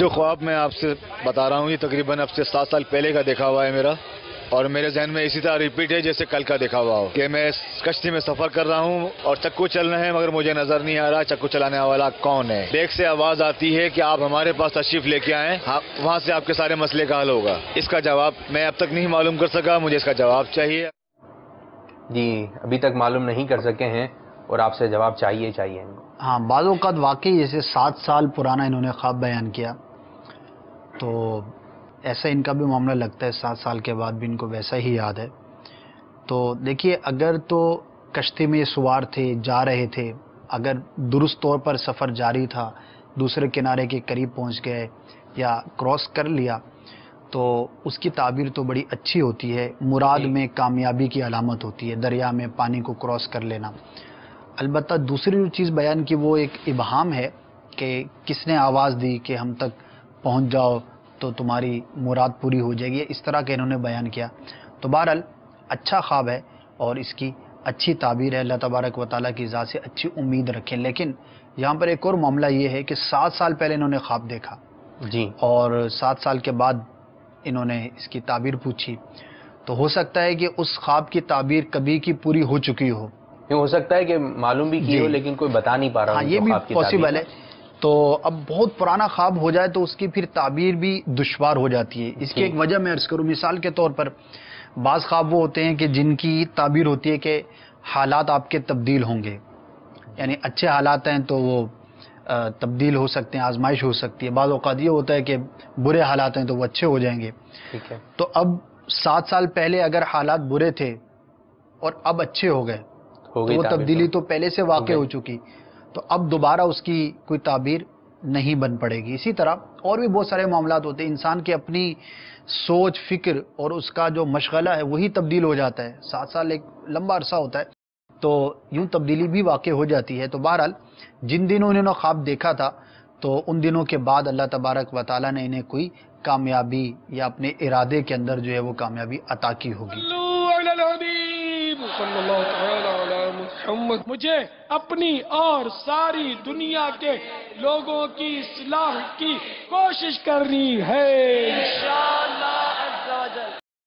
جو خواب میں آپ سے بتا رہا ہوں یہ تقریباً اب سے 7 سال پہلے کا دیکھا ہوا ہے میرا، اور میرے ذہن میں اسی طرح ریپیٹ ہے جیسے کل کا دیکھا ہوا ہو کہ میں کشتی میں سفر کر رہا ہوں اور چکو چل رہے ہیں، مگر مجھے نظر نہیں آ رہا چکو چلانے والا کون ہے۔ بیک سے آواز آتی ہے کہ آپ ہمارے پاس تشریف لے کے آئیں، وہاں سے آپ کے سارے مسئلے کا حل ہوگا۔ اس کا جواب میں اب تک نہیں معلوم کر سکا، مجھے اس کا جواب چاہیے۔ جی ابھی تک معلوم نہیں کر سکے ہیں اور آپ سے جواب چاہیے ان کو۔ ہاں، بعض اوقات واقعی جیسے 7 سال پرانا انہوں نے خواب بیان کیا تو ایسا ان کا بھی معاملہ لگتا ہے، 7 سال کے بعد بھی ان کو ویسا ہی یاد ہے۔ تو دیکھیے، اگر تو کشتی میں سوار تھے، جا رہے تھے، اگر درست طور پر سفر جاری تھا، دوسرے کنارے کے قریب پہنچ گئے یا کراس کر لیا تو اس کی تعبیر تو بڑی اچھی ہوتی ہے، مراد میں کامیابی کی علامت ہوتی ہے، دریا میں پانی کو کراس کر لینا۔ البتہ دوسری جو چیز بیان کی وہ ایک ابہام ہے کہ کس نے آواز دی کہ ہم تک پہنچ جاؤ تو تمہاری مراد پوری ہو جائے گی، اس طرح کہ انہوں نے بیان کیا۔ تو بہرحال اچھا خواب ہے اور اس کی اچھی تعبیر ہے، اللہ تبارک و تعالیٰ کی ذات سے اچھی امید رکھیں۔ لیکن یہاں پر ایک اور معاملہ یہ ہے کہ 7 سال پہلے انہوں نے خواب دیکھا جی، اور 7 سال کے بعد انہوں نے اس کی تعبیر پوچھی، تو ہو سکتا ہے کہ اس خواب کی تعبیر کبھی کی پوری ہو چکی ہو، ہو سکتا ہے کہ معلوم بھی کی ہو لیکن کوئی بتا نہیں پا رہا۔ ہاں، یہ بھی پاسبل ہے۔ تو اب بہت پرانا خواب ہو جائے تو اس کی پھر تعبیر بھی دشوار ہو جاتی ہے۔ اس کی ایک وجہ میں عرض کروں، مثال کے طور پر بعض خواب وہ ہوتے ہیں کہ جن کی تعبیر ہوتی ہے کہ حالات آپ کے تبدیل ہوں گے، یعنی اچھے حالات ہیں تو وہ تبدیل ہو سکتے ہیں، آزمائش ہو سکتی ہے۔ بعض اوقات یہ ہوتا ہے کہ برے حالات ہیں تو وہ اچھے ہو جائیں گے۔ ٹھیک ہے، تو اب 7 سال پہلے اگر حالات برے تھے اور اب اچھے ہو گئے تو وہ تبدیلی تو پہلے سے واقع ہو چکی، تو اب دوبارہ اس کی کوئی تعبیر نہیں بن پڑے گی۔ اسی طرح اور بھی بہت سارے معاملات ہوتے ہیں، انسان کی اپنی سوچ، فکر اور اس کا جو مشغلہ ہے وہی تبدیل ہو جاتا ہے۔ 7 سال ایک لمبا عرصہ ہوتا ہے، تو یوں تبدیلی بھی واقع ہو جاتی ہے۔ تو بہرحال جن دنوں انہوں نے خواب دیکھا تھا تو ان دنوں کے بعد اللہ تبارک و تعالیٰ نے انہیں کوئی کامیابی یا اپنے ارادے کے اندر جو ہے وہ کامیابی عطا کی ہوگی۔ صلی اللہ تعالی علی محمد۔ مجھے اپنی اور ساری دنیا کے لوگوں کی اصلاح کی کوشش کرنی ہے۔